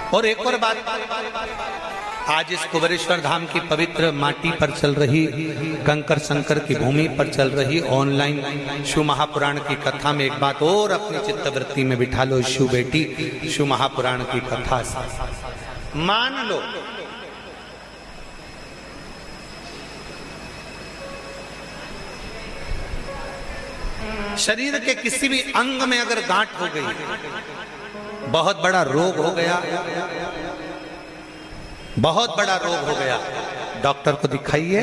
और एक और बात, आज इस कुबेरेश्वर धाम की पवित्र माटी पर चल रही, कंकर शंकर की भूमि पर चल रही ऑनलाइन शिव महापुराण की कथा में एक बात और अपनी चित्तवृत्ति में बिठा लो। शिव बेटी, शिव महापुराण की कथा से मान लो शरीर के किसी भी अंग में अगर गांठ हो गई, बहुत बड़ा रोग हो गया, बहुत बड़ा रोग हो गया, डॉक्टर को दिखाइए,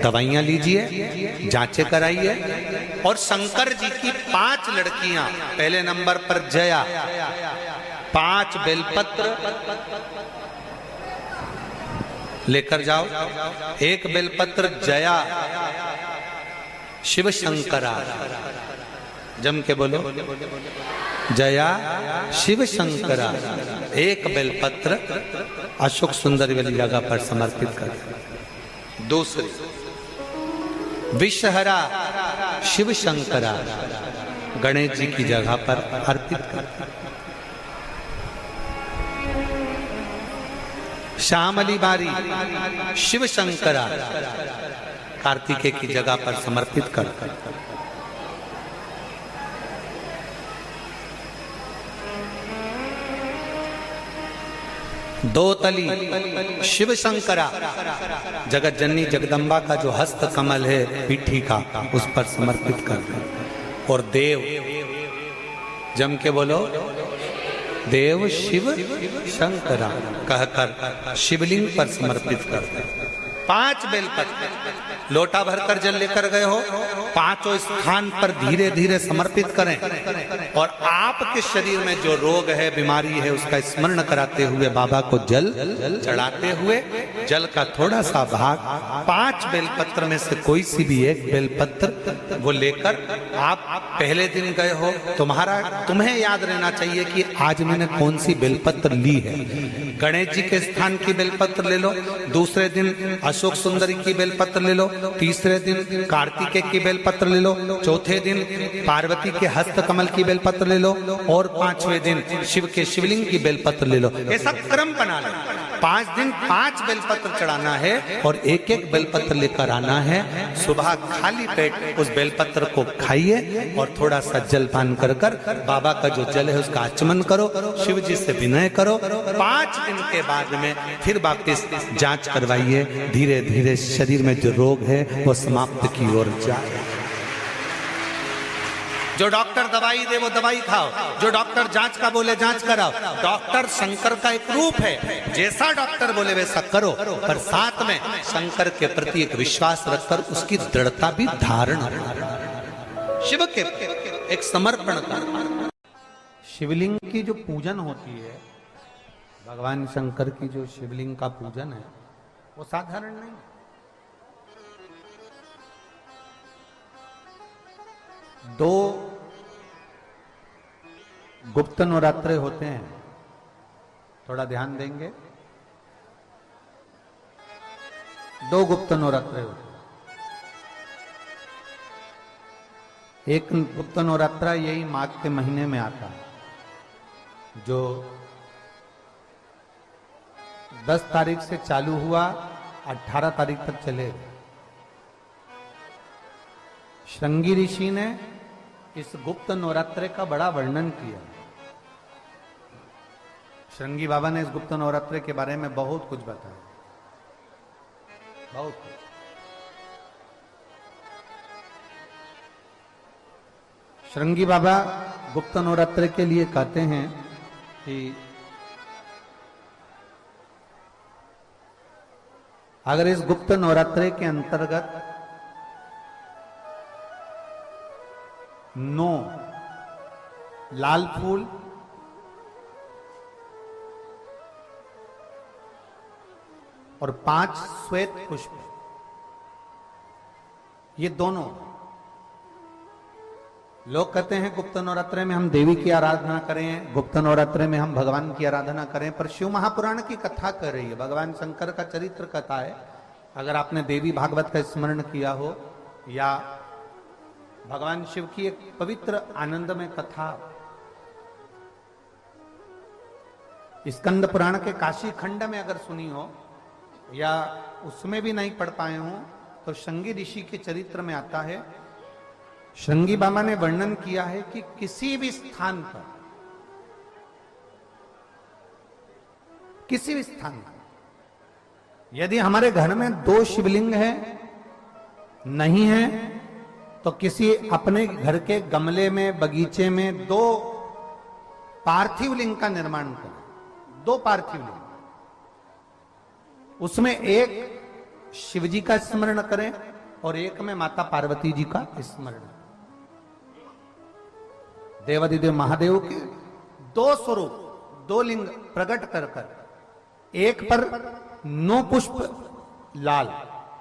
दवाइयां लीजिए, जांचें कराइए। और शंकर जी की 5 लड़कियां, पहले नंबर पर जया, 5 बेलपत्र लेकर जाओ। एक बेलपत्र जया शिव शंकरा, जम के बोलो, जया शिव शंकरा। एक बेलपत्र अशोक सुंदरी वाली जगह पर समर्पित कर। दूसरी विषहरा शिव शंकरा, गणेश जी की जगह पर अर्पित कर। श्यामली बारी शिव शंकरा, कार्तिकेय की जगह पर समर्पित कर। दो तली शिव शंकरा, जगत जननी जगदम्बा का जो हस्त कमल है पीठी का, उस पर समर्पित कर। और देव, जम के बोलो, देव शिव शंकरा कहकर शिवलिंग पर समर्पित कर। 5 बेलपत्र, लोटा भरकर जल लेकर गए हो, 5 स्थान पर धीरे धीरे समर्पित करें। और आपके शरीर में जो रोग है, बीमारी है, उसका स्मरण कराते हुए बाबा को जल चढ़ाते हुए, जल का थोड़ा सा भाग 5 बेलपत्र में से कोई सी भी एक बेलपत्र वो लेकर, आप पहले दिन गए हो, तुम्हें याद रहना चाहिए कि आज मैंने कौन सी बेलपत्र ली है। गणेश जी के स्थान की बेलपत्र ले लो, दूसरे दिन अशोक सुंदरी की बेलपत्र ले लो, तीसरे दिन कार्तिकेय की बेलपत्र ले लो, चौथे दिन पार्वती के हस्त कमल की बेलपत्र ले लो, और 5वें दिन शिव के शिवलिंग की बेलपत्र ले लो। ये सब क्रम बना लो। 5 दिन 5 बेलपत्र चढ़ाना है और एक एक बेलपत्र लेकर आना है। सुबह खाली पेट उस बेलपत्र को खाइए और थोड़ा सा जलपान कर बाबा का जो जल है उसका आचमन करो, शिव जी से विनय करो। 5 दिन के बाद में फिर वापिस जांच करवाइए, धीरे धीरे शरीर में जो रोग है वो समाप्त की ओर जाए। जो डॉक्टर दवाई दे वो दवाई खाओ, जो डॉक्टर जांच का बोले जांच कराओ। डॉक्टर शंकर का एक रूप है, जैसा डॉक्टर बोले वैसा करो, पर साथ में शंकर के प्रति एक विश्वास रखकर उसकी दृढ़ता भी धारण करो, शिव के एक समर्पण कर। शिवलिंग की जो पूजन होती है, भगवान शंकर की जो शिवलिंग का पूजन है, वो साधारण नहीं। दो गुप्त नवरात्रे होते हैं, थोड़ा ध्यान देंगे। 2 गुप्त नवरात्रे होते हैं। एक गुप्त नवरात्रा यही माघ के महीने में आता है, जो 10 तारीख से चालू हुआ, 18 तारीख तक चलेगा। श्रृंगी ऋषि ने इस गुप्त नवरात्रे का बड़ा वर्णन किया। श्रृंगी बाबा ने इस गुप्त नवरात्रे के बारे में बहुत कुछ बताया, बहुत कुछ। श्रृंगी बाबा गुप्त नवरात्रे के लिए कहते हैं कि अगर इस गुप्त नवरात्रे के अंतर्गत 9 लाल फूल, और 5 श्वेत पुष्प, ये दोनों, लोग कहते हैं गुप्त नवरात्रे में हम देवी की आराधना करें, गुप्त नवरात्रे में हम भगवान की आराधना करें, पर शिव महापुराण की कथा कर रही है, भगवान शंकर का चरित्र कथा है। अगर आपने देवी भागवत का स्मरण किया हो, या भगवान शिव की एक पवित्र आनंदमय कथा, स्कंद पुराण के काशी खंड में अगर सुनी हो या उसमें भी नहीं पढ़ पाए हो तो श्रृंगी ऋषि के चरित्र में आता है, श्रृंगी बाबा ने वर्णन किया है कि किसी भी स्थान पर, किसी भी स्थान पर यदि हमारे घर में 2 शिवलिंग है, नहीं है, तो किसी अपने घर के गमले में, बगीचे में 2 पार्थिव लिंग का निर्माण करें। 2 पार्थिव लिंग, उसमें एक शिवजी का स्मरण करें और एक में माता पार्वती जी का स्मरण। देवादिदेव महादेव के 2 स्वरूप, 2 लिंग प्रकट कर कर, एक पर 9 पुष्प लाल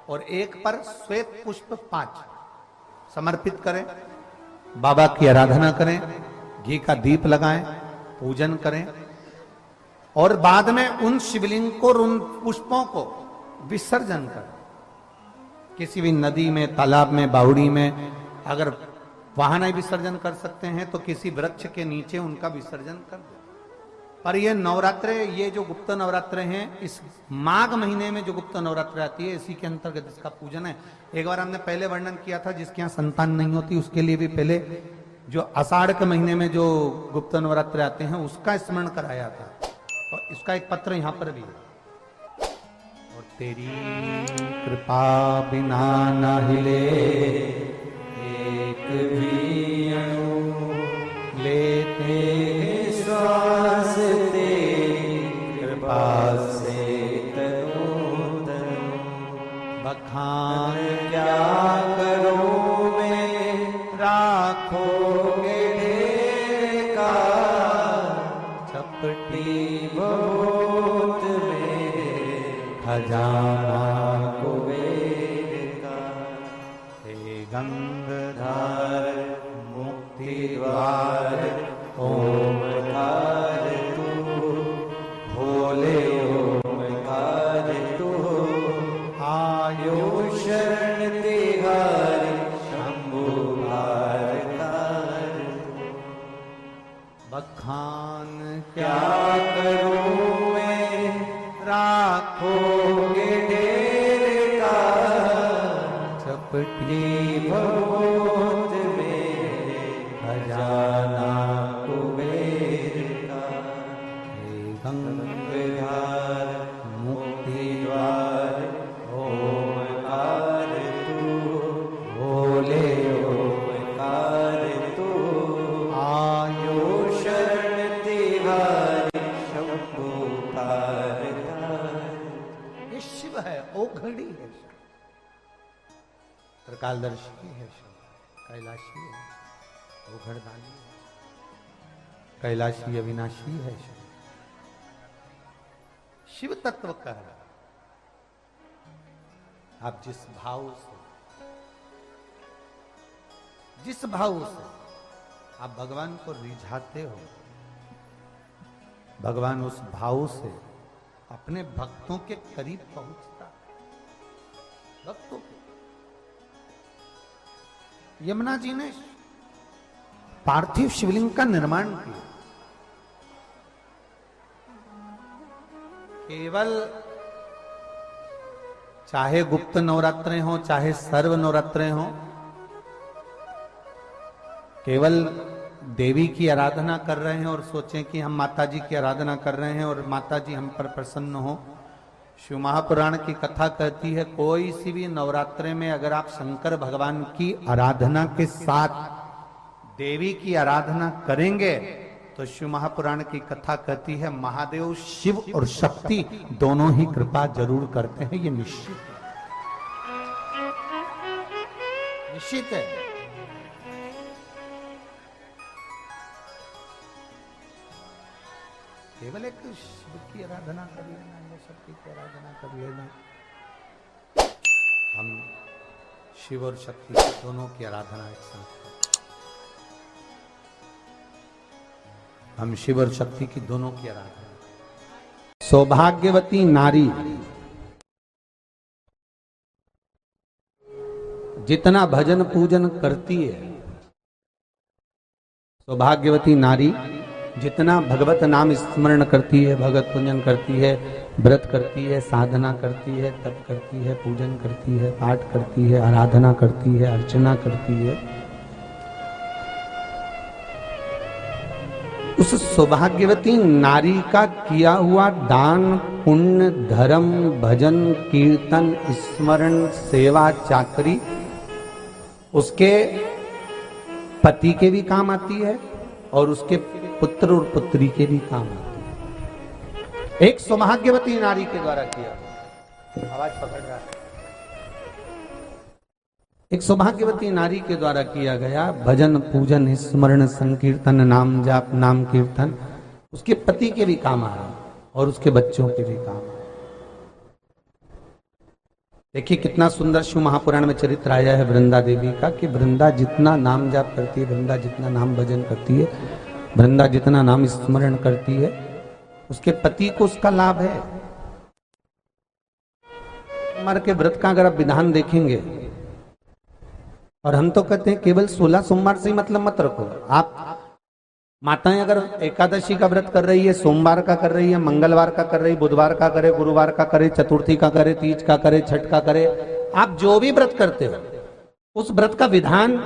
और एक पर श्वेत पुष्प 5 समर्पित करें, बाबा की आराधना करें, घी का दीप लगाएं, पूजन करें और बाद में उन शिवलिंग को, उन पुष्पों को विसर्जन करें। किसी भी नदी में, तालाब में, बावड़ी में, अगर वहां नहीं विसर्जन कर सकते हैं तो किसी वृक्ष के नीचे उनका विसर्जन कर दें। पर ये नवरात्रे, ये जो गुप्त नवरात्रे हैं, इस माघ महीने में जो गुप्त नवरात्रे आती है, इसी के अंतर्गत इसका पूजन है। एक बार हमने पहले वर्णन किया था, जिसके यहाँ संतान नहीं होती उसके लिए भी पहले जो आषाढ़ के महीने में जो गुप्त नवरात्रे आते हैं उसका स्मरण कराया था, और इसका एक पत्र यहां पर भी है। और तेरी कृपा बिना न हिले एक भी अणु, लेते श्वास तेरी कृपा से तनु तनु, बखान क्या करूं मैं राखोगे ढेर का, चपटी बहुत मेरे खजाना कुबेर का। हे गंगाधर मुक्ति द्वार ओमकार तू, भोले ओमकार तू, आयो शरण तिहारी शंभु भारतार। बखान क्या करूं मैं राखोगे ढेर का, चपटी बहुत मेरे खजाना कुबेर का। हे गंगाधर मुक्ति द्वार ओमकार तू, भोले ओमकार तू, आयो शरण तिहारी शंभु भारतार। ये शिव है, ओघड़ी है, त्रिकालदर्शी है, कैलाशी है, ओघड़दानी है, कैलाशी अविनाशी है। शिव तत्व का है। आप जिस भाव से आप भगवान को रिझाते हो, भगवान उस भाव से अपने भक्तों के करीब पहुंचता है। भक्तों के यमुना जी ने पार्थिव शिवलिंग का निर्माण किया। केवल चाहे गुप्त नवरात्रे हो, चाहे सर्व नवरात्रे हो, केवल देवी की आराधना कर रहे हैं और सोचें कि हम माता जी की आराधना कर रहे हैं और माता जी हम पर प्रसन्न हो। शिव महापुराण की कथा कहती है, कोई सी भी नवरात्रे में अगर आप शंकर भगवान की आराधना के साथ देवी की आराधना करेंगे तो शिव महापुराण की कथा कहती है महादेव शिव और शक्ति दोनों ही कृपा जरूर करते हैं। ये निश्चित है, निश्चित है। केवल एक शिव की आराधना कर लेना या शक्ति की आराधना कर लेना, हम शिव और शक्ति दोनों की आराधना एक साथ करें। हम शिव और शक्ति की दोनों की आराधना। सौभाग्यवती नारी जितना भजन पूजन करती है, सौभाग्यवती नारी जितना भगवत नाम स्मरण करती है, भगवत पूजन करती है, व्रत करती है, साधना करती है, तप करती है, पूजन करती है, पाठ करती है, आराधना करती है, अर्चना करती है, उस सौभाग्यवती नारी का किया हुआ दान, पुण्य, धर्म, भजन, कीर्तन, स्मरण, सेवा, चाकरी उसके पति के भी काम आती है और उसके पुत्र और पुत्री के भी काम आती है। एक सौभाग्यवती नारी के द्वारा किया, आवाज पकड़ रहा है, एक सौभाग्यवती नारी के द्वारा किया गया भजन, पूजन, स्मरण, संकीर्तन, नाम जाप, नाम कीर्तन उसके पति के भी काम आ रहा और उसके बच्चों के भी काम आ रहा। देखिए कितना सुंदर शिव महापुराण में चरित्र आया है वृंदा देवी का, कि वृंदा जितना नाम जाप करती है, वृंदा जितना नाम भजन करती है, वृंदा जितना नाम स्मरण करती है, उसके पति को उसका लाभ है। मर के व्रत का अगर आप विधान देखेंगे, और हम तो कहते हैं केवल 16 सोमवार से ही मतलब मत रखो। आप माताएं अगर एकादशी का व्रत कर रही है, सोमवार का कर रही है, मंगलवार का कर रही है, बुधवार का करे, गुरुवार का करे, चतुर्थी का करे, तीज का करे, छठ का करे, आप जो भी व्रत करते हो उस व्रत का विधान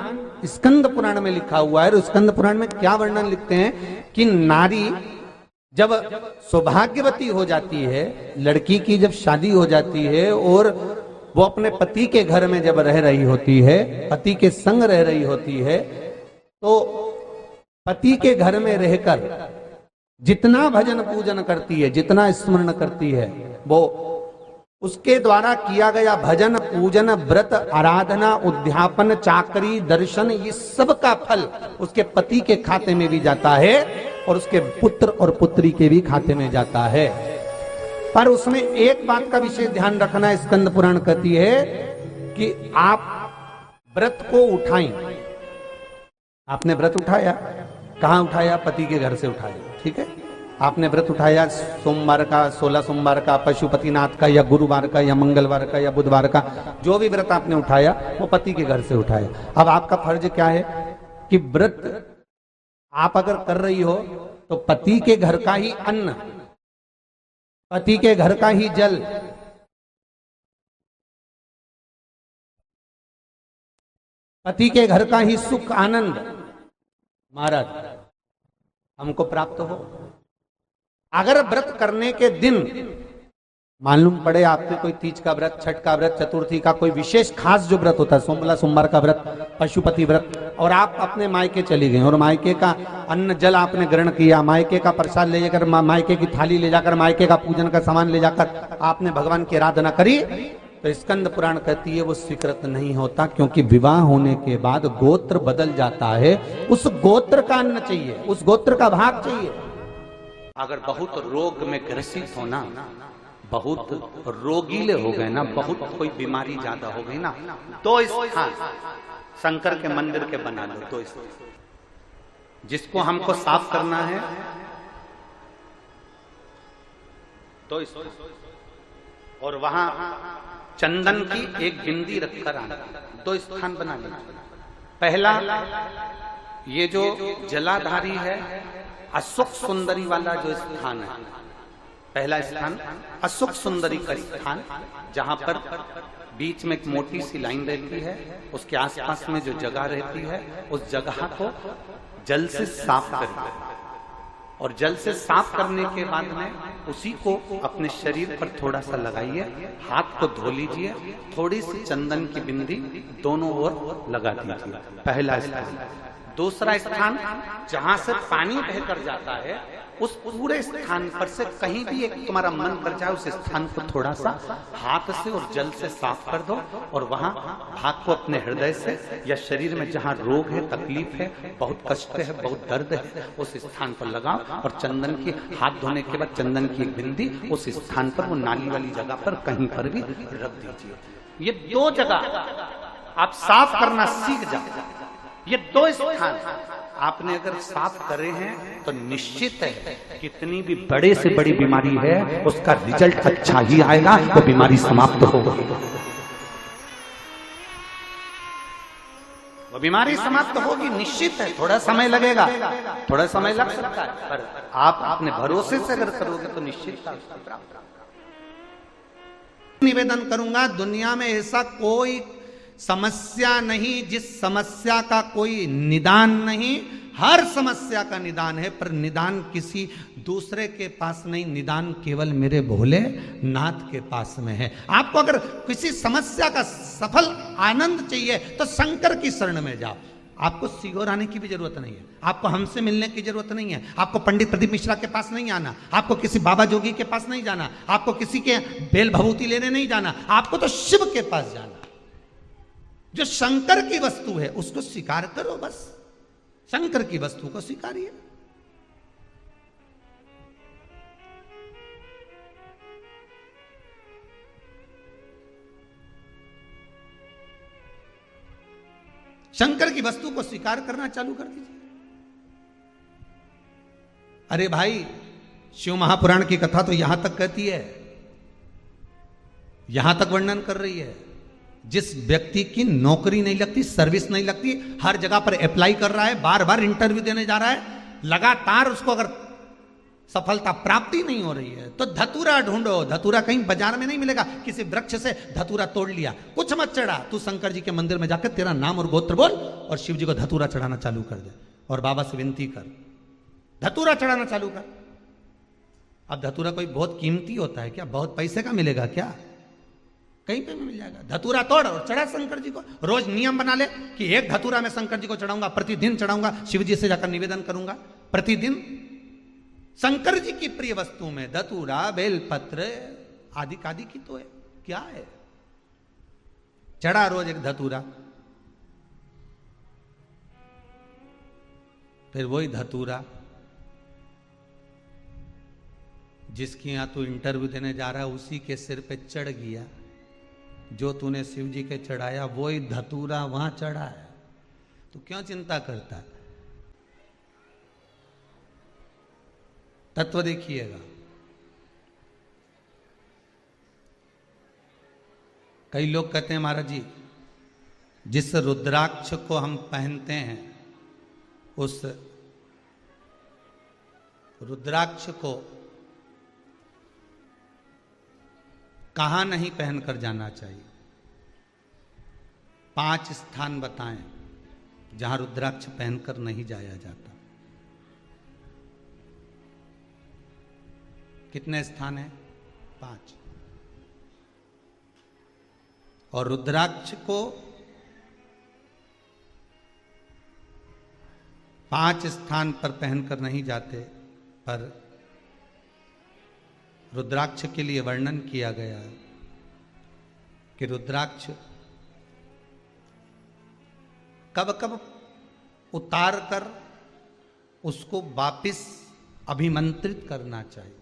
स्कंद पुराण में लिखा हुआ है। और स्कंद पुराण में क्या वर्णन लिखते हैं कि नारी जब सौभाग्यवती हो जाती है, लड़की की जब शादी हो जाती है और वो अपने पति के घर में जब रह रही होती है, पति के संग रह रही होती है, तो पति के घर में रहकर जितना भजन पूजन करती है, जितना स्मरण करती है, वो उसके द्वारा किया गया भजन, पूजन, व्रत, आराधना, उद्यापन, चाकरी, दर्शन, ये सब का फल उसके पति के खाते में भी जाता है और उसके पुत्र और पुत्री के भी खाते में जाता है। पर उसमें एक बात का विशेष ध्यान रखना, स्कंद पुराण कहती है कि आप व्रत को उठाएं। आपने व्रत उठाया, कहां उठाया? पति के घर से उठाया, ठीक है। आपने व्रत उठाया सोमवार का, 16 सोमवार का, पशुपतिनाथ का, या गुरुवार का, या मंगलवार का, या बुधवार का, जो भी व्रत आपने उठाया वो पति के घर से उठाया। अब आपका फर्ज क्या है कि व्रत आप अगर कर रही हो तो पति के घर का ही अन्न, पति के घर का ही जल, पति के घर का ही सुख आनंद महाराज हमको प्राप्त हो। अगर व्रत करने के दिन मालूम पड़े आपके कोई तीज का व्रत, छठ का व्रत, चतुर्थी का कोई विशेष खास जो व्रत होता है, सोमवार का व्रत, पशुपति व्रत, और आप अपने मायके चली गई और मायके का अन्न जल आपने ग्रहण किया, मायके का प्रसाद ले जाकर, मायके की थाली ले जाकर, मायके का पूजन का सामान ले जाकर आपने भगवान की आराधना करी, तो स्कंद पुराण कहती है वो स्वीकृत नहीं होता, क्योंकि विवाह होने के बाद गोत्र बदल जाता है। उस गोत्र का अन्न चाहिए, उस गोत्र का भाग चाहिए। अगर बहुत रोग में ग्रसित हो ना, बहुत रोगीले हो गए ना, बहुत कोई बीमारी ज्यादा हो गई ना, तो स्थान शंकर के मंदिर के बना लो। तो जिसको हमको साफ करना है तो और वहां चंदन की एक बिंदी रखकर आना, दो स्थान बना लेना। पहला ये जो जलाधारी है, अशोक सुंदरी वाला जो स्थान है, पहला स्थान अशोक सुंदरी का स्थान, जहां पर बीच में एक मोटी सी लाइन रहती है, उसके आसपास में जो जगह रहती है उस जगह को जल से साफ करें, और जल से साफ करने के बाद में उसी को अपने शरीर पर थोड़ा सा लगाइए, हाथ को धो लीजिए, थोड़ी सी चंदन की बिंदी दोनों ओर लगा दीजिए। पहला स्थान। दूसरा स्थान जहां से पानी बहकर जाता है, उस पूरे स्थान पर से कहीं भी एक तुम्हारा मन कर जाए, उस स्थान को थोड़ा सा हाथ से और जल से साफ कर दो, और वहां हाथ को अपने हृदय से या शरीर में जहां रोग है, तकलीफ है, बहुत कष्ट है, बहुत दर्द है, उस स्थान पर लगाओ, और चंदन की हाथ धोने के बाद चंदन की एक बिंदी उस स्थान पर, वो नाली वाली जगह पर कहीं पर भी रख दीजिए। ये दो जगह आप साफ करना सीख जाओ। ये दो स्थान आपने अगर साफ करे हैं तो निश्चित है कितनी भी बड़े से बड़ी बीमारी है उसका रिजल्ट अच्छा ही आएगा, वो बीमारी समाप्त होगी। वो बीमारी समाप्त होगी, निश्चित है। थोड़ा समय लगेगा, थोड़ा समय लग सकता है, पर आप अपने भरोसे से अगर करोगे तो निश्चित निवेदन करूंगा, दुनिया में ऐसा कोई समस्या नहीं जिस समस्या का कोई निदान नहीं। हर समस्या का निदान है, पर निदान किसी दूसरे के पास नहीं, निदान केवल मेरे भोले नाथ के पास में है। आपको अगर किसी समस्या का सफल आनंद चाहिए तो शंकर की शरण में जाओ। आपको सीहोर आने की भी जरूरत नहीं है, आपको हमसे मिलने की जरूरत नहीं है, आपको पंडित प्रदीप मिश्रा के पास नहीं आना, आपको किसी बाबा जोगी के पास नहीं जाना, आपको किसी के बेल भभूति लेने नहीं जाना, आपको तो शिव के पास जाना। जो शंकर की वस्तु है उसको स्वीकार करो, बस शंकर की वस्तु को स्वीकारिए। शंकर की वस्तु को स्वीकार करना चालू कर दीजिए। अरे भाई, शिव महापुराण की कथा तो यहां तक कहती है, यहां तक वर्णन कर रही है, जिस व्यक्ति की नौकरी नहीं लगती, सर्विस नहीं लगती, हर जगह पर अप्लाई कर रहा है, बार बार इंटरव्यू देने जा रहा है, लगातार उसको अगर सफलता प्राप्ति नहीं हो रही है तो धतूरा ढूंढो। धतूरा कहीं बाजार में नहीं मिलेगा, किसी वृक्ष से धतूरा तोड़ लिया, कुछ मत चढ़ा, तू शंकर जी के मंदिर में जाकर तेरा नाम और गोत्र बोल और शिव जी को धतूरा चढ़ाना चालू कर दे और बाबा से विनती कर, धतूरा चढ़ाना चालू कर। अब धतूरा कोई बहुत कीमती होता है क्या? बहुत पैसे का मिलेगा क्या? कहीं पे भी मिल जाएगा। धतूरा तोड़ और चढ़ा शंकर जी को। रोज नियम बना ले कि एक धतूरा मैं शंकर जी को चढ़ाऊंगा, प्रतिदिन चढ़ाऊंगा, शिव जी से जाकर निवेदन करूंगा प्रतिदिन। शंकर जी की प्रिय वस्तु में धतूरा, बेलपत्र आदि आदि की तो है, क्या है? चढ़ा रोज एक धतूरा, फिर वही धतूरा जिसकी यहां तू इंटरव्यू देने जा रहा है उसी के सिर पे चढ़ गया। जो तूने शिव जी के चढ़ाया वही धतूरा वहां चढ़ा है, तो क्यों चिंता करता है? तत्व देखिएगा। कई लोग कहते हैं महाराज जी, जिस रुद्राक्ष को हम पहनते हैं उस रुद्राक्ष को कहां नहीं पहनकर जाना चाहिए? 5 स्थान बताएं जहां रुद्राक्ष पहनकर नहीं जाया जाता। कितने स्थान हैं? 5। और रुद्राक्ष को 5 स्थान पर पहनकर नहीं जाते, पर रुद्राक्ष के लिए वर्णन किया गया है कि रुद्राक्ष कब कब उतार कर उसको वापिस अभिमंत्रित करना चाहिए।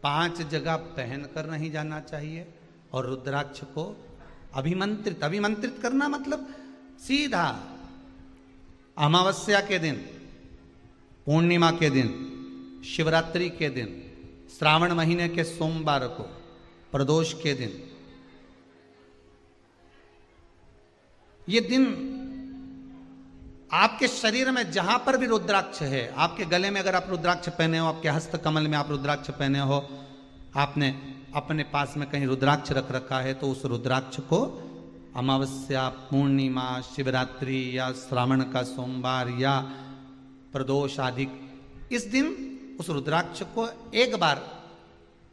5 जगह पहनकर नहीं जाना चाहिए और रुद्राक्ष को अभिमंत्रित करना मतलब सीधा अमावस्या के दिन, पूर्णिमा के दिन, शिवरात्रि के दिन, श्रावण महीने के सोमवार को, प्रदोष के दिन, ये दिन आपके शरीर में जहां पर भी रुद्राक्ष है, आपके गले में अगर आप रुद्राक्ष पहने हो, आपके हस्त कमल में आप रुद्राक्ष पहने हो, आपने अपने पास में कहीं रुद्राक्ष रख रखा है, तो उस रुद्राक्ष को अमावस्या, पूर्णिमा, शिवरात्रि या श्रावण का सोमवार या प्रदोष आदि इस दिन उस रुद्राक्ष को एक बार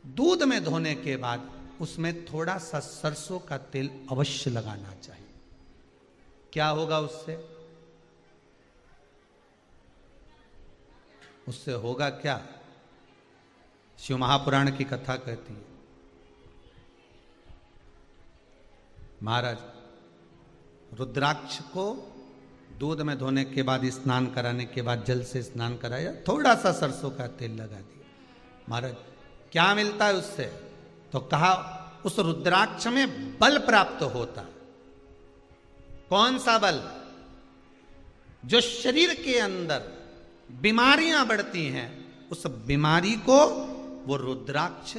दूध में धोने के बाद उसमें थोड़ा सा सरसों का तेल अवश्य लगाना चाहिए। क्या होगा उससे? उससे होगा क्या? शिव महापुराण की कथा कहती है, महाराज रुद्राक्ष को दूध में धोने के बाद, स्नान कराने के बाद जल से स्नान कराया, थोड़ा सा सरसों का तेल लगा दिया। महाराज क्या मिलता है उससे? तो कहा उस रुद्राक्ष में बल प्राप्त होता। कौन सा बल? जो शरीर के अंदर बीमारियां बढ़ती हैं, उस बीमारी को वो रुद्राक्ष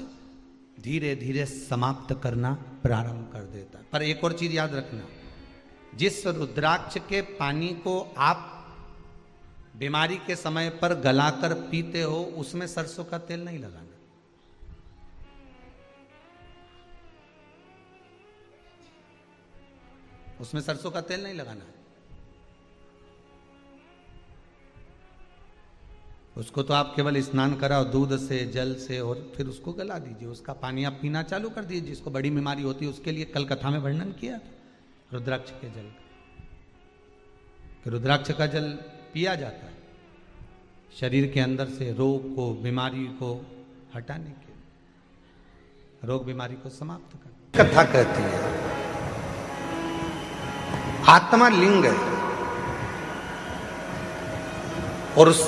धीरे धीरे समाप्त करना प्रारंभ कर देता है। पर एक और चीज याद रखना, जिस रुद्राक्ष के पानी को आप बीमारी के समय पर गलाकर पीते हो, उसमें सरसों का तेल नहीं लगाना। उसमें सरसों का तेल नहीं लगाना है। उसको तो आप केवल स्नान कराओ दूध से, जल से, और फिर उसको गला दीजिए, उसका पानी आप पीना चालू कर दीजिए। जिसको बड़ी बीमारी होती है उसके लिए कल कथा में वर्णन किया था रुद्राक्ष के जल का। रुद्राक्ष का जल पिया जाता है शरीर के अंदर से रोग को, बीमारी को हटाने के लिए, रोग बीमारी को समाप्त करने। कथा कहती है आत्मा लिंग है, और उस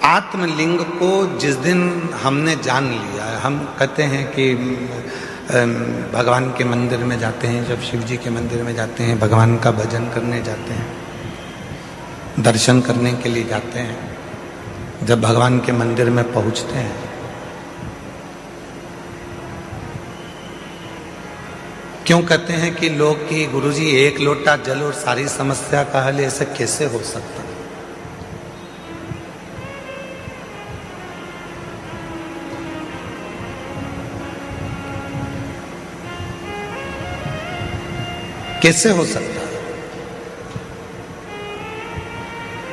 आत्मलिंग को जिस दिन हमने जान लिया, हम कहते हैं कि भगवान के मंदिर में जाते हैं, जब शिव जी के मंदिर में जाते हैं, भगवान का भजन करने जाते हैं, दर्शन करने के लिए जाते हैं, जब भगवान के मंदिर में पहुंचते हैं, क्यों कहते हैं कि लोग कि गुरुजी एक लोटा जल और सारी समस्या का हल, ऐसे कैसे हो सकता? कैसे हो सकता है?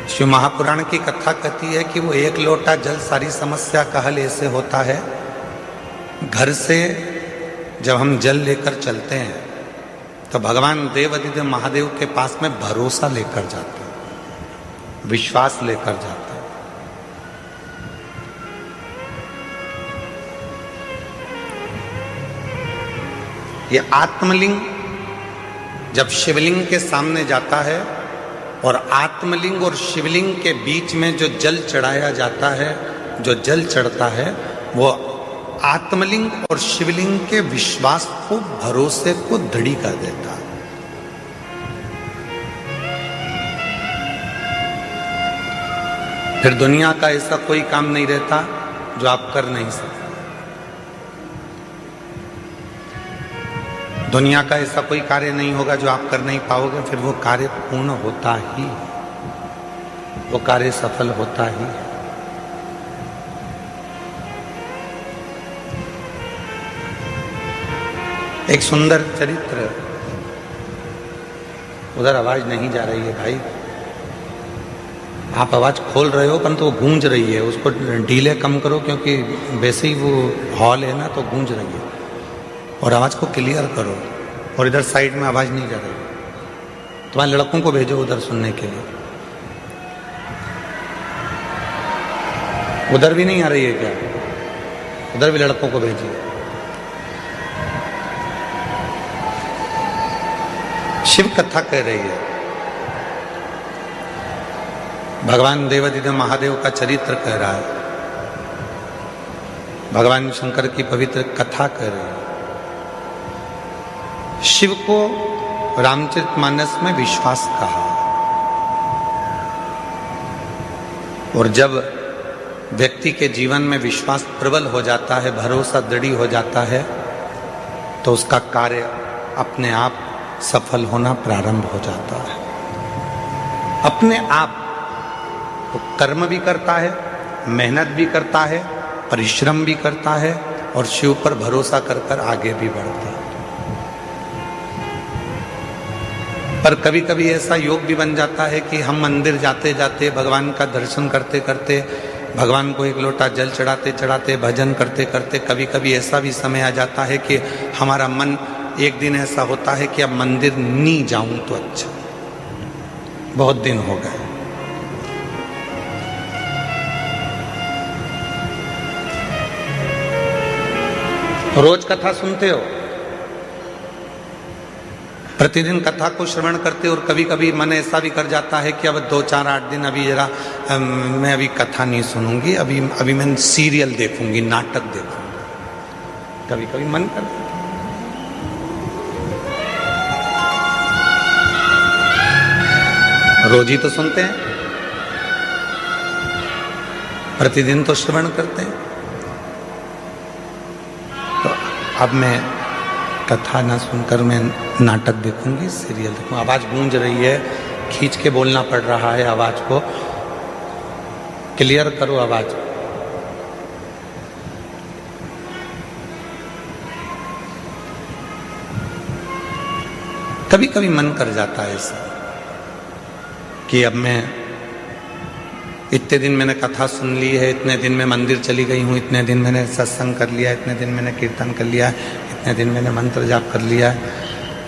शिव महापुराण की कथा कहती है कि वो एक लोटा जल सारी समस्या का हल ऐसे होता है। घर से जब हम जल लेकर चलते हैं तो भगवान देवादिदेव महादेव के पास में भरोसा लेकर जाते हैं, विश्वास लेकर जाते हैं। ये आत्मलिंग जब शिवलिंग के सामने जाता है, और आत्मलिंग और शिवलिंग के बीच में जो जल चढ़ाया जाता है, जो जल चढ़ता है, वो आत्मलिंग और शिवलिंग के विश्वास को, भरोसे को दृढ़ कर देता है। फिर दुनिया का ऐसा कोई काम नहीं रहता जो आप कर नहीं सकते। दुनिया का ऐसा कोई कार्य नहीं होगा जो आप कर नहीं पाओगे। फिर वो कार्य पूर्ण होता ही, वो कार्य सफल होता ही। एक सुंदर चरित्र, उधर आवाज नहीं जा रही है भाई, आप आवाज खोल रहे हो परंतु वो गूंज रही है, उसको ढीले कम करो, क्योंकि वैसे ही वो हॉल है ना, तो गूंज रही है। और आवाज को क्लियर करो, और इधर साइड में आवाज नहीं जा रही। तुम्हारे लड़कों को भेजो उधर सुनने के लिए। उधर भी नहीं आ रही है क्या? उधर भी लड़कों को भेजिए। शिव कथा कह रही है, भगवान देवादिदेव महादेव का चरित्र कह रहा है, भगवान शंकर की पवित्र कथा कह रही है। शिव को रामचरितमानस में विश्वास कहा, और जब व्यक्ति के जीवन में विश्वास प्रबल हो जाता है, भरोसा दृढ़ हो जाता है, तो उसका कार्य अपने आप सफल होना प्रारंभ हो जाता है। अपने आप वो कर्म भी करता है, मेहनत भी करता है, परिश्रम भी करता है, और शिव पर भरोसा कर कर आगे भी बढ़ता है। पर कभी कभी ऐसा योग भी बन जाता है कि हम मंदिर जाते जाते, भगवान का दर्शन करते करते, भगवान को एक लोटा जल चढ़ाते चढ़ाते, भजन करते करते, कभी कभी ऐसा भी समय आ जाता है कि हमारा मन, एक दिन ऐसा होता है कि अब मंदिर नहीं जाऊं तो अच्छा, बहुत दिन हो गए। रोज कथा सुनते हो, प्रतिदिन कथा को श्रवण करते, और कभी कभी मन ऐसा भी कर जाता है कि अब 2-4-8 दिन अभी जरा मैं अभी कथा नहीं सुनूंगी, अभी मैं सीरियल देखूंगी, नाटक देखूंगी। कभी कभी मन करता है। रोज ही तो सुनते हैं, प्रतिदिन तो श्रवण करते हैं। तो अब मैं कथा ना सुनकर मैं नाटक देखूंगी, सीरियल देखूंगी। आवाज़ गूंज रही है, खींच के बोलना पड़ रहा है, आवाज़ को क्लियर करो आवाज़। कभी कभी मन कर जाता है ऐसा कि अब मैं इतने दिन मैंने कथा सुन ली है, इतने दिन मैं मंदिर चली गई हूँ, इतने दिन मैंने सत्संग कर लिया, इतने दिन मैंने कीर्तन कर लिया है, इतने दिन मैंने मंत्र जाप कर लिया है,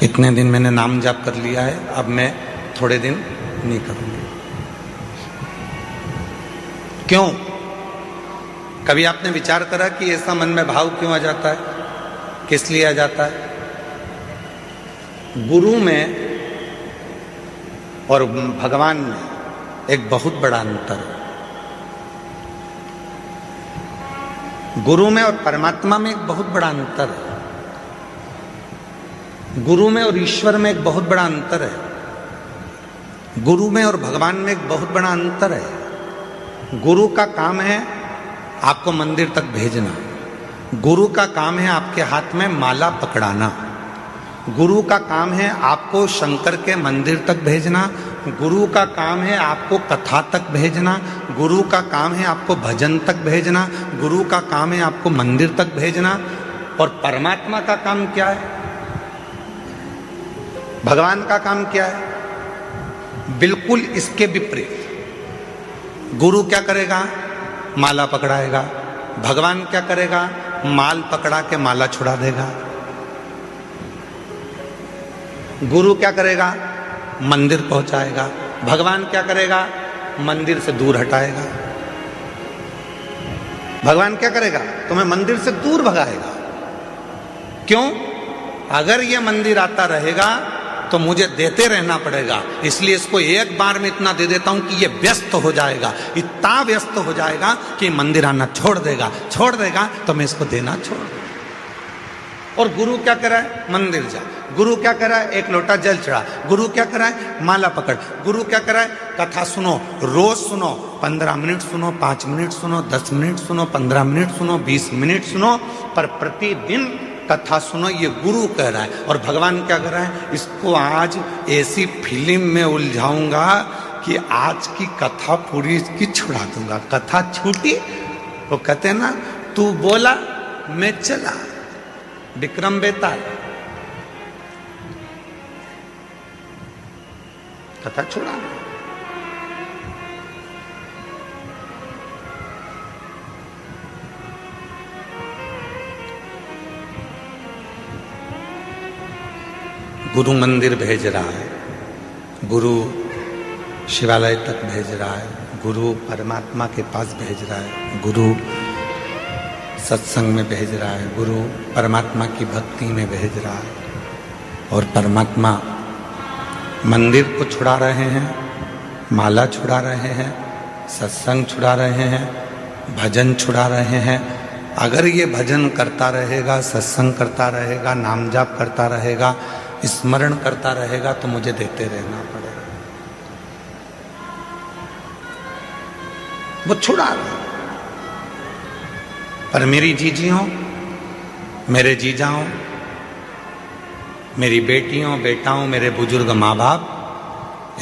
इतने दिन मैंने नाम जाप कर लिया है, अब मैं थोड़े दिन नहीं करूँगी। क्यों? कभी आपने विचार करा कि ऐसा मन में भाव क्यों आ जाता है? किस लिए आ जाता है? गुरु में और भगवान में एक बहुत बड़ा अंतर है। गुरु में और परमात्मा में एक बहुत बड़ा अंतर है। गुरु में और ईश्वर में एक बहुत बड़ा अंतर है। गुरु में और भगवान में एक बहुत बड़ा अंतर है। गुरु का काम है आपको मंदिर तक भेजना। गुरु का काम है आपके हाथ में माला पकड़ाना। गुरु का काम है आपको शंकर के मंदिर तक भेजना। गुरु का काम है आपको कथा तक भेजना। गुरु का काम है आपको भजन तक भेजना। गुरु का काम है आपको मंदिर तक भेजना। और परमात्मा का काम क्या है? भगवान का काम क्या है? बिल्कुल इसके विपरीत। गुरु क्या करेगा? माला पकड़ाएगा। भगवान क्या करेगा? माल पकड़ा के माला छुड़ा देगा। गुरु क्या करेगा? मंदिर पहुंचाएगा। भगवान क्या करेगा? मंदिर से दूर हटाएगा। भगवान क्या करेगा? तुम्हें मंदिर से दूर भगाएगा। क्यों? अगर यह मंदिर आता रहेगा तो मुझे देते रहना पड़ेगा, इसलिए इसको एक बार में इतना दे देता हूं कि ये व्यस्त हो जाएगा, इतना व्यस्त हो जाएगा कि मंदिर आना छोड़ देगा तो मैं इसको देना छोड़ दूंगा। और गुरु क्या कर रहा है? मंदिर जा। गुरु क्या कर रहा है? एक लोटा जल चढ़ा। गुरु क्या कर रहा है? माला पकड़। गुरु क्या कर रहा है? कथा सुनो, रोज सुनो, 15 मिनट सुनो, 5 मिनट सुनो, 10 मिनट सुनो, 15 मिनट सुनो, 20 मिनट सुनो, पर प्रतिदिन कथा सुनो, ये गुरु कह रहा है। और भगवान क्या कर रहा है? इसको आज ऐसी फिल्म में उलझाऊंगा कि आज की कथा पूरी इसकी छुड़ा दूंगा। कथा छूटी, वो कहते हैं ना, तू बोला मैं चला, विक्रम बेताल। कथा छोड़ा। गुरु मंदिर भेज रहा है, गुरु शिवालय तक भेज रहा है, गुरु परमात्मा के पास भेज रहा है, गुरु सत्संग में भेज रहा है, गुरु परमात्मा की भक्ति में भेज रहा है। और परमात्मा मंदिर को छुड़ा रहे हैं, माला छुड़ा रहे हैं, सत्संग छुड़ा रहे हैं, भजन छुड़ा रहे हैं। अगर ये भजन करता रहेगा, सत्संग करता रहेगा, नाम जाप करता रहेगा, स्मरण करता रहेगा, तो मुझे देते रहना पड़ेगा। वो छुड़ा रहा। पर मेरी जीजियों, मेरे जीजाओं, मेरी बेटियों, बेटाओं, मेरे बुजुर्ग माँ बाप,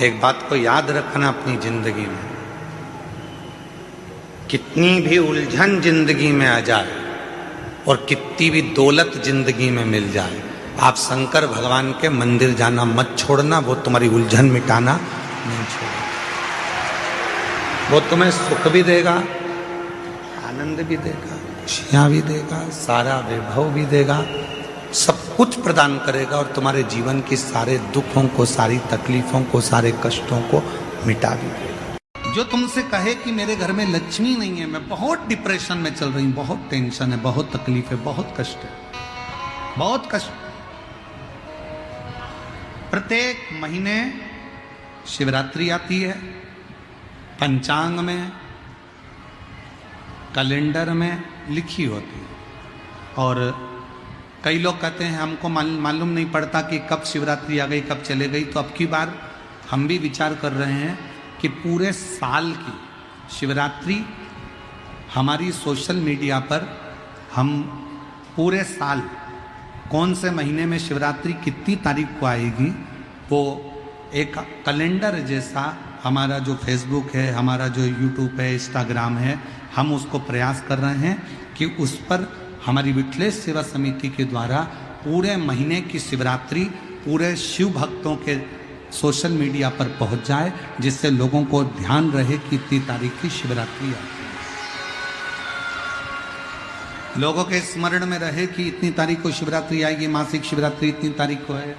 एक बात को याद रखना अपनी जिंदगी में, कितनी भी उलझन जिंदगी में आ जाए और कितनी भी दौलत जिंदगी में मिल जाए, आप शंकर भगवान के मंदिर जाना मत छोड़ना। वो तुम्हारी उलझन मिटाना नहीं छोड़ना। वो तुम्हें सुख भी देगा, आनंद भी देगा, खुशियां भी देगा, सारा वैभव भी देगा, सब कुछ प्रदान करेगा और तुम्हारे जीवन की सारे दुखों को, सारी तकलीफों को, सारे कष्टों को मिटा भी देगा। जो तुमसे कहे कि मेरे घर में लक्ष्मी नहीं है, मैं बहुत डिप्रेशन में चल रही हूं, बहुत टेंशन है, बहुत तकलीफ है, बहुत कष्ट है, बहुत कष्ट। प्रत्येक महीने शिवरात्रि आती है, पंचांग में, कैलेंडर में लिखी होती है। और कई लोग कहते हैं हमको मालूम नहीं पड़ता कि कब शिवरात्रि आ गई, कब चले गई। तो अब की बार हम भी विचार कर रहे हैं कि पूरे साल की शिवरात्रि हमारी सोशल मीडिया पर हम पूरे साल कौन से महीने में शिवरात्रि कितनी तारीख को आएगी, वो एक कैलेंडर जैसा हमारा जो फेसबुक है, हमारा जो यूट्यूब है, इंस्टाग्राम है, हम उसको प्रयास कर रहे हैं कि उस पर हमारी विठलेश सेवा समिति के द्वारा पूरे महीने की शिवरात्रि पूरे शिव भक्तों के सोशल मीडिया पर पहुंच जाए, जिससे लोगों को ध्यान रहे कि इतनी तारीख की शिवरात्रि है, लोगों के स्मरण में रहे कि इतनी तारीख को शिवरात्रि आएगी, मासिक शिवरात्रि इतनी तारीख को है,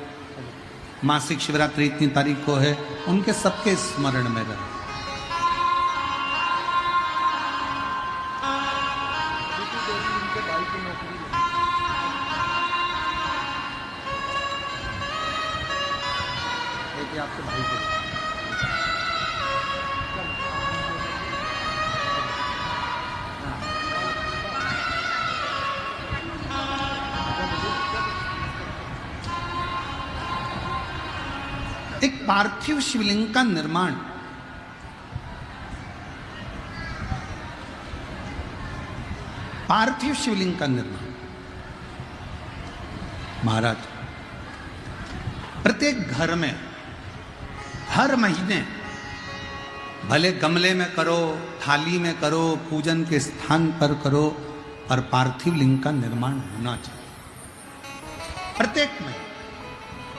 मासिक शिवरात्रि इतनी तारीख को है, उनके सबके स्मरण में रहे। आपके भाई को एक पार्थिव शिवलिंग का निर्माण पार्थिव शिवलिंग का निर्माण महाराज प्रत्येक घर में हर महीने, भले गमले में करो, थाली में करो, पूजन के स्थान पर करो, पर पार्थिव लिंग का निर्माण होना चाहिए प्रत्येक में।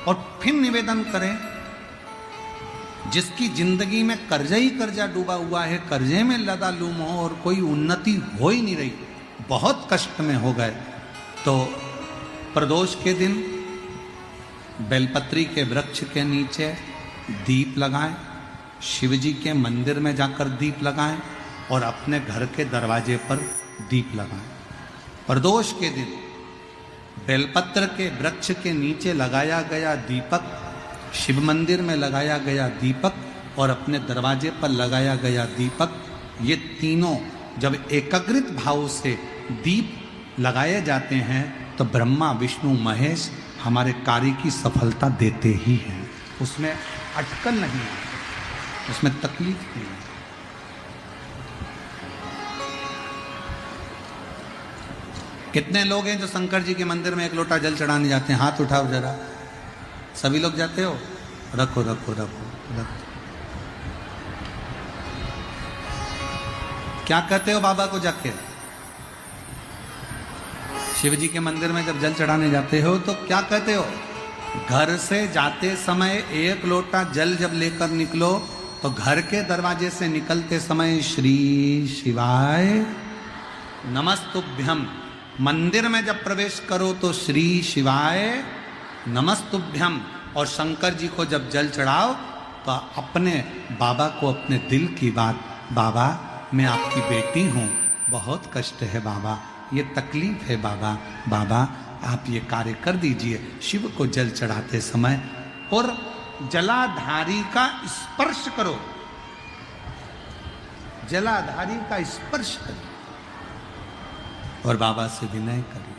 और फिर निवेदन करें, जिसकी जिंदगी में कर्जा ही कर्जा डूबा हुआ है, कर्जे में लदालूम हो और कोई उन्नति हो ही नहीं रही, बहुत कष्ट में हो गए, तो प्रदोष के दिन बेलपत्री के वृक्ष के नीचे दीप लगाएं, शिवजी के मंदिर में जाकर दीप लगाएं और अपने घर के दरवाजे पर दीप लगाएं। प्रदोष के दिन बेलपत्र के वृक्ष के नीचे लगाया गया दीपक, शिव मंदिर में लगाया गया दीपक और अपने दरवाजे पर लगाया गया दीपक, ये तीनों जब एकाग्रित भाव से दीप लगाए जाते हैं तो ब्रह्मा विष्णु महेश हमारे कार्य की सफलता देते ही हैं। उसमें अटकल नहीं है, उसमें तकलीफ नहीं है। कितने लोग हैं जो शंकर जी के मंदिर में एक लोटा जल चढ़ाने जाते हैं? हाथ उठाओ जरा, सभी लोग जाते हो? रखो रखो रखो रखो। क्या कहते हो बाबा को जाके? शिव जी के मंदिर में जब जल चढ़ाने जाते हो तो क्या कहते हो? घर से जाते समय एक लोटा जल जब लेकर निकलो तो घर के दरवाजे से निकलते समय श्री शिवाय नमस्तुभ्यम, मंदिर में जब प्रवेश करो तो श्री शिवाय नमस्तुभ्यम, और शंकर जी को जब जल चढ़ाओ तो अपने बाबा को अपने दिल की बात, बाबा मैं आपकी बेटी हूँ, बहुत कष्ट है बाबा, ये तकलीफ है बाबा, बाबा आप ये कार्य कर दीजिए। शिव को जल चढ़ाते समय और जलाधारी का स्पर्श करो, जलाधारी का स्पर्श करो और बाबा से विनय करो।